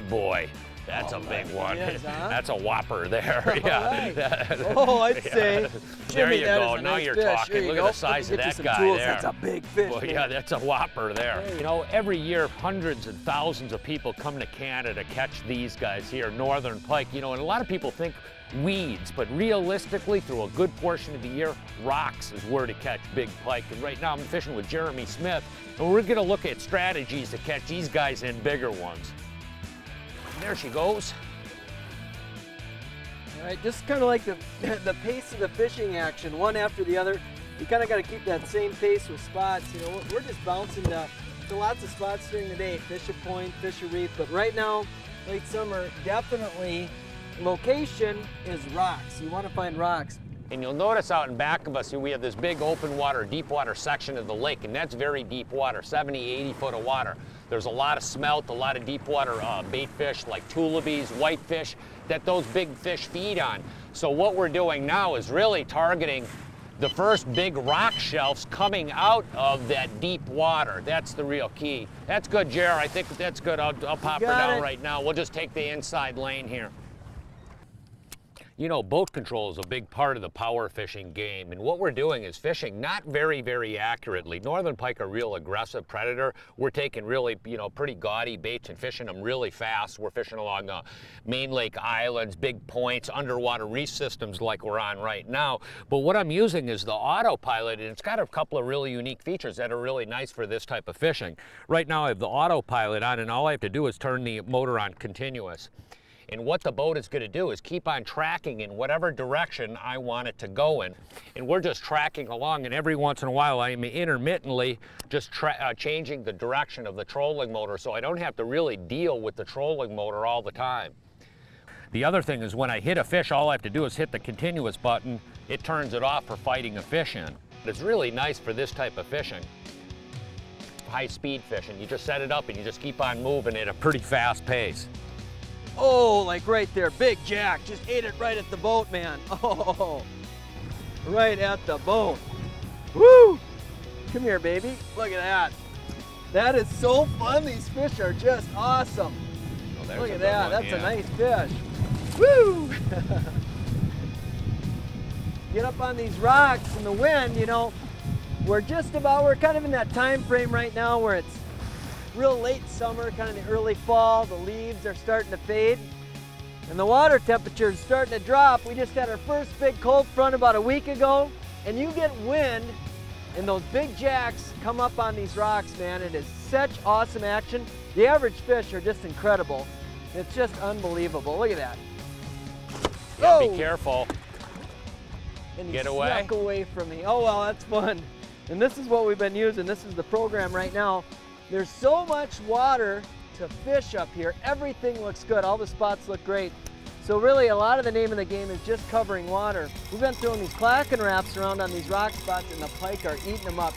big boy. That's a big one. Is, huh? That's a whopper there. Yeah. Right. Oh, I'd say. There Jimmy, you that go. is a now nice you're fish. talking. You Look go. at the size of Let me get that you some guy tools. there. That's a big fish. Well, man. yeah, that's a whopper there. Hey. You know, every year hundreds and thousands of people come to Canada to catch these guys here, northern pike. You know, and a lot of people think weeds, but realistically, through a good portion of the year, rocks is where to catch big pike. And right now I'm fishing with Jeremy Smith, and we're gonna look at strategies to catch these guys in bigger ones. And there she goes. All right, just kind of like the pace of the fishing action, one after the other. You kind of got to keep that same pace with spots. You know, we're just bouncing to lots of spots during the day. Fish a point, fish a reef, but right now, late summer, definitely location is rocks. You want to find rocks. And you'll notice out in back of us, we have this big open water, deep water section of the lake, and that's very deep water, 70, 80 foot of water. There's a lot of smelt, a lot of deep water bait fish like tullabies, whitefish, that those big fish feed on. So what we're doing now is really targeting the first big rock shelves coming out of that deep water. That's the real key. That's good, Jer. I think that's good. I'll pop her down right now. We'll just take the inside lane here. You know, boat control is a big part of the power fishing game, and what we're doing is fishing not very, very accurately. Northern pike are a real aggressive predator. We're taking really, you know, pretty gaudy baits and fishing them really fast. We're fishing along main lake islands, big points, underwater reef systems like we're on right now. But what I'm using is the autopilot, and it's got a couple of really unique features that are really nice for this type of fishing. Right now I have the autopilot on, and all I have to do is turn the motor on continuous. And what the boat is going to do is keep on tracking in whatever direction I want it to go in. And we're just tracking along, and every once in a while I am intermittently just changing the direction of the trolling motor, so I don't have to really deal with the trolling motor all the time. The other thing is when I hit a fish, all I have to do is hit the continuous button. It turns it off for fighting a fish in. It's really nice for this type of fishing. High-speed fishing. You just set it up and you just keep on moving at a pretty fast pace. Oh, like right there, big jack, just ate it right at the boat, man. Oh, right at the boat. Woo! Come here, baby. Look at that. That is so fun. These fish are just awesome. Oh, look at that. That's a nice fish. Woo! Get up on these rocks in the wind, you know. We're kind of in that time frame right now where it's real late summer, kind of the early fall. The leaves are starting to fade and the water temperature is starting to drop. We just had our first big cold front about a week ago, and you get wind and those big jacks come up on these rocks, man. It is such awesome action. The average fish are just incredible. It's just unbelievable. Look at that. Yeah, be careful. And get he away. Snuck away from me. Oh, well, that's fun. And this is what we've been using. This is the program right now. There's so much water to fish up here. Everything looks good. All the spots look great. So really, a lot of the name of the game is just covering water. We've been throwing these clacking wraps around on these rock spots, and the pike are eating them up. You